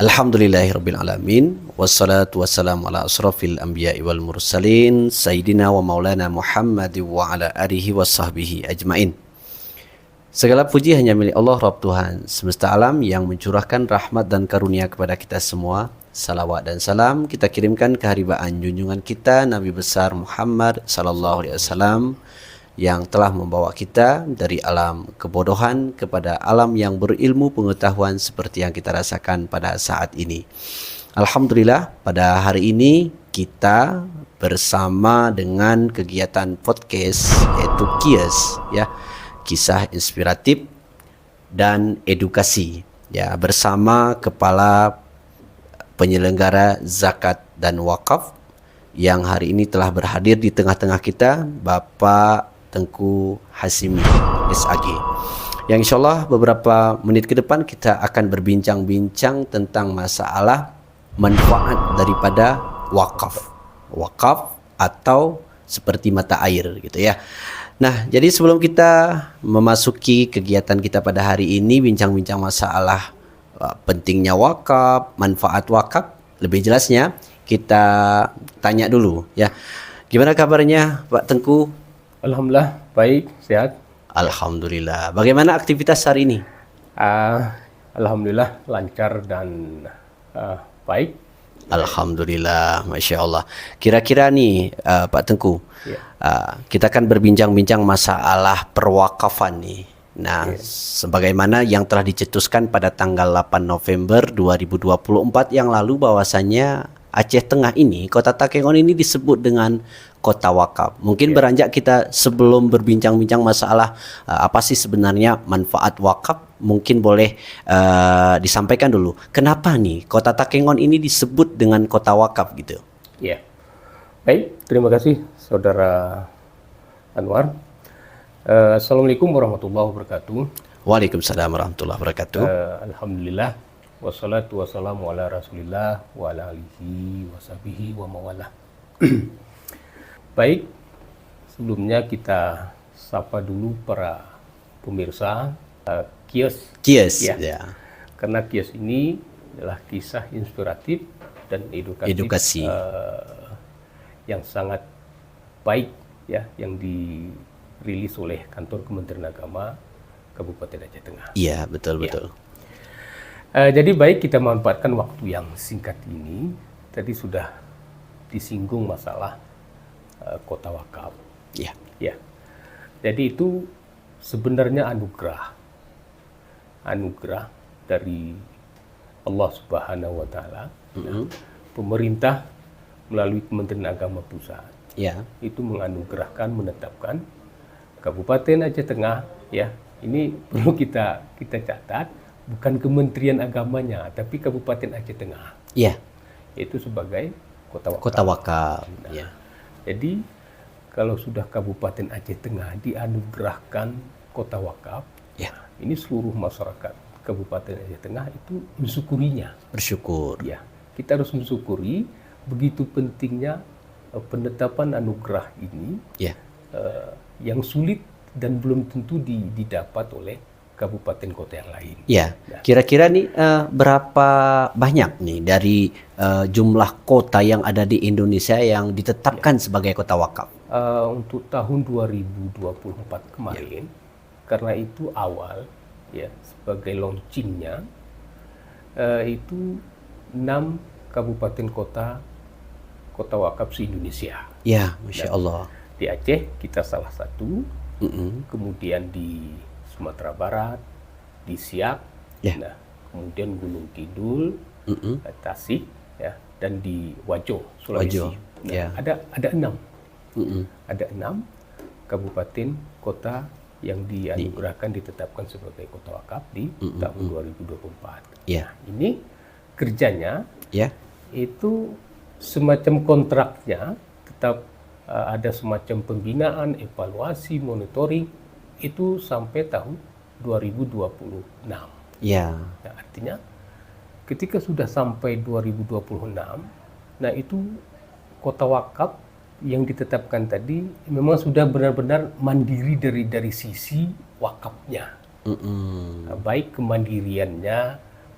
Alhamdulillahirabbil alamin wassalatu wassalamu ala asrofil anbiya'i wal mursalin sayyidina wa maulana Muhammad wa ala alihi washabbihi ajmain. Segala puji hanya milik Allah Rabb Tuhan semesta alam yang mencurahkan rahmat dan karunia kepada kita semua. Salawat dan salam kita kirimkan ke haribaan junjungan kita Nabi besar Muhammad sallallahu alaihi wasallam yang telah membawa kita dari alam kebodohan kepada alam yang berilmu pengetahuan seperti yang kita rasakan pada saat ini. Alhamdulillah, pada hari ini kita bersama dengan kegiatan podcast yaitu KIES, ya, kisah inspiratif dan edukasi, ya, bersama Kepala Penyelenggara Zakat dan Wakaf yang hari ini telah berhadir di tengah-tengah kita, Bapak Tengku Hasimi SAG, yang insyaAllah beberapa menit ke depan kita akan berbincang-bincang tentang masalah manfaat daripada wakaf atau seperti mata air gitu ya. Nah, jadi sebelum kita memasuki kegiatan kita pada hari ini, bincang-bincang masalah pentingnya wakaf, manfaat wakaf, lebih jelasnya kita tanya dulu ya. Gimana kabarnya Pak Tengku? Alhamdulillah, baik, sehat. Alhamdulillah. Bagaimana aktivitas hari ini? Alhamdulillah, lancar dan baik. Alhamdulillah, Masya Allah. Kira-kira nih Pak Tengku, Ya. Kita akan berbincang-bincang masalah perwakafan nih. Nah, sebagaimana yang telah dicetuskan pada tanggal 8 November 2024 yang lalu, bahwasannya Aceh Tengah ini, Kota Takengon ini disebut dengan kota wakaf. Mungkin beranjak kita sebelum berbincang-bincang masalah apa sih sebenarnya manfaat wakaf, mungkin boleh disampaikan dulu. Kenapa nih Kota Takengon ini disebut dengan kota wakaf gitu? Ya. Baik, terima kasih Saudara Anwar. Assalamualaikum warahmatullahi wabarakatuh. Waalaikumsalam warahmatullahi wabarakatuh. Alhamdulillah, wassalatu wassalamu ala rasulillah wa ala alihi washabihi wa mawalah. Baik, sebelumnya kita sapa dulu para pemirsa KIES. Ya. Karena KIES ini adalah kisah inspiratif dan edukatif. Yang sangat baik ya, yang dirilis oleh Kantor Kementerian Agama Kabupaten Aceh Tengah. Iya, betul. Jadi baik, kita memanfaatkan waktu yang singkat ini. Tadi sudah disinggung masalah kota wakaf. Iya. Ya. Jadi itu sebenarnya anugerah dari Allah Subhanahu wa taala. Pemerintah melalui Kementerian Agama Pusat. Ya. Itu menetapkan Kabupaten Aceh Tengah, ya. Ini perlu kita catat, bukan Kementerian Agamanya, tapi Kabupaten Aceh Tengah. Iya. Itu sebagai kota wakaf. Kota wakaf. Nah, Ya. jadi kalau sudah Kabupaten Aceh Tengah dianugerahkan kota wakaf, Ya. ini seluruh masyarakat Kabupaten Aceh Tengah itu mensyukurinya. Bersyukur. Ya, kita harus mensyukuri begitu pentingnya penetapan anugerah ini, Ya. yang sulit dan belum tentu didapat oleh kabupaten kota yang lain. Ya. Kira-kira nih berapa banyak nih dari jumlah kota yang ada di Indonesia yang ditetapkan sebagai kota wakaf? Untuk tahun 2024 kemarin, karena itu awal ya, sebagai launchingnya, itu 6 kabupaten kota wakaf se-Indonesia. Ya, Masya Allah. Di Aceh kita salah satu, kemudian di Sumatera Barat, di Siak, Ya. nah, kemudian Gunung Kidul, Tasik, ya, dan di Wajo, Sulawesi. Wajo, Nah, ya. ada 6. Ada 6 kabupaten kota yang dianugerahkan ditetapkan sebagai kota wakaf di tahun 2024. Ya. Nah, ini kerjanya Ya. itu semacam kontraknya tetap ada semacam pembinaan, evaluasi, monitoring itu sampai tahun 2026. Ya. Nah, artinya ketika sudah sampai 2026, nah itu kota wakaf yang ditetapkan tadi memang sudah benar-benar mandiri dari sisi wakafnya. Baik kemandiriannya,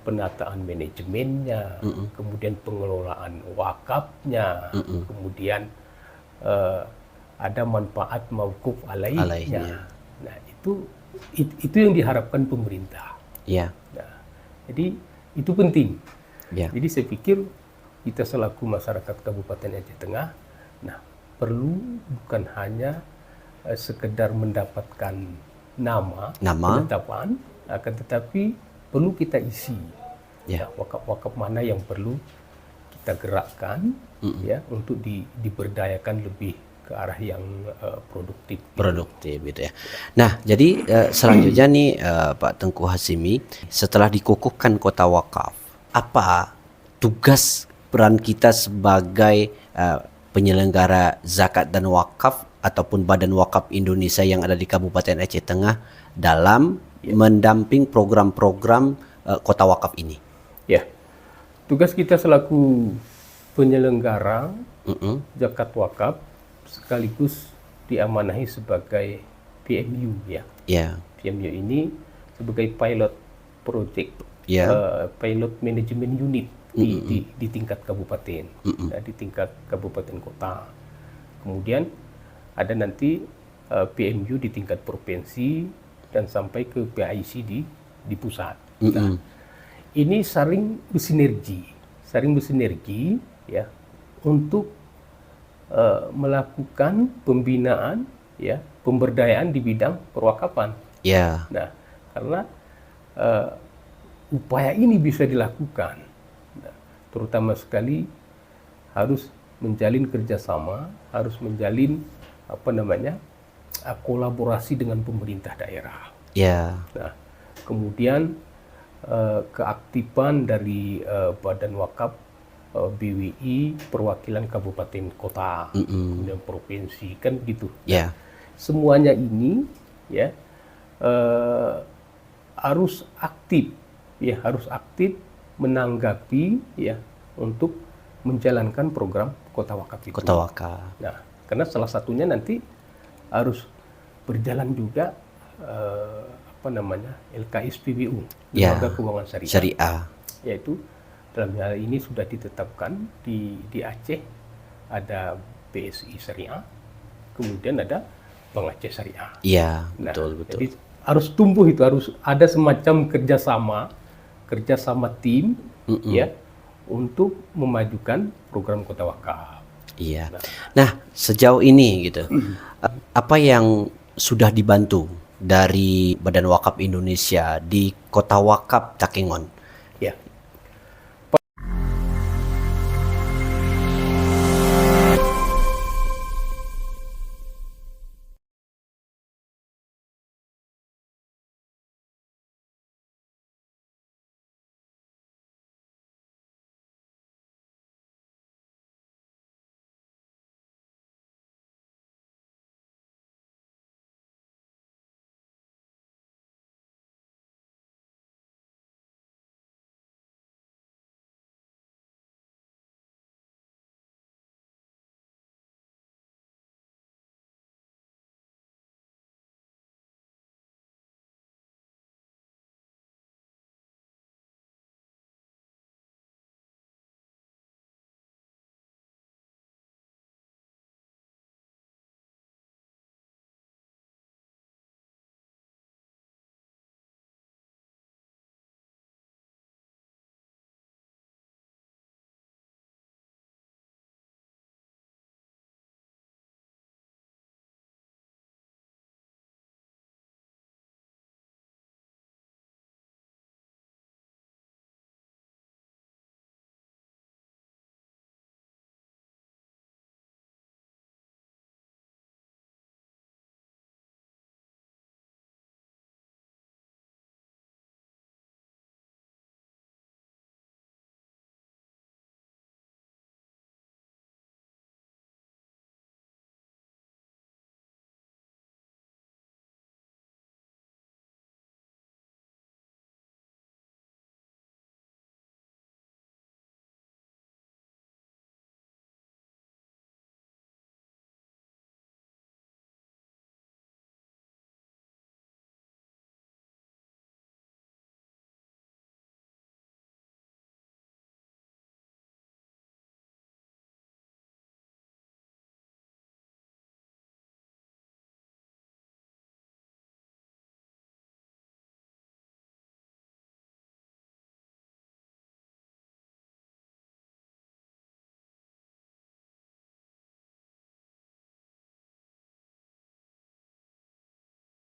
penataan manajemennya, kemudian pengelolaan wakafnya, kemudian ada manfaat mauquf alaihnya. Nah, itu yang diharapkan pemerintah. Ya. Nah, jadi itu penting. Ya. Jadi saya pikir kita selaku masyarakat Kabupaten Aceh Tengah, nah perlu bukan hanya sekedar mendapatkan nama penetapan, akan tetapi perlu kita isi. Ya, wakaf-wakaf mana yang perlu kita gerakkan ya untuk diberdayakan lebih ke arah yang produktif gitu ya. Nah, jadi selanjutnya nih Pak Tengku Hasimi, setelah dikukuhkan kota wakaf, apa tugas peran kita sebagai penyelenggara zakat dan wakaf ataupun Badan Wakaf Indonesia yang ada di Kabupaten Aceh Tengah dalam mendamping program-program kota wakaf ini? Ya, tugas kita selaku penyelenggara zakat wakaf sekaligus diamanahi sebagai PMU ya. PMU ini sebagai pilot project, pilot management unit di tingkat kabupaten, di tingkat kabupaten kota. Kemudian ada nanti PMU di tingkat provinsi dan sampai ke PAIC di pusat. Nah, ini saling bersinergi ya untuk melakukan pembinaan ya, pemberdayaan di bidang perwakafan. Nah, karena upaya ini bisa dilakukan, terutama sekali harus menjalin kerjasama, harus menjalin kolaborasi dengan pemerintah daerah. Nah, kemudian keaktifan dari Badan Wakaf BWI, perwakilan kabupaten kota, kemudian provinsi, kan gitu. Semuanya ini ya harus aktif menanggapi ya untuk menjalankan program kota wakaf itu. Nah, karena salah satunya nanti harus berjalan juga LKSPBU, Lembaga Keuangan Syariah. Yaitu dalam hal ini sudah ditetapkan di Aceh ada BSI Syariah, kemudian ada Bank Aceh Syariah. Nah, betul. Jadi harus tumbuh, itu harus ada semacam kerjasama tim ya untuk memajukan program kota wakaf. Nah, sejauh ini gitu, apa yang sudah dibantu dari Badan Wakaf Indonesia di Kota Wakaf Takengon?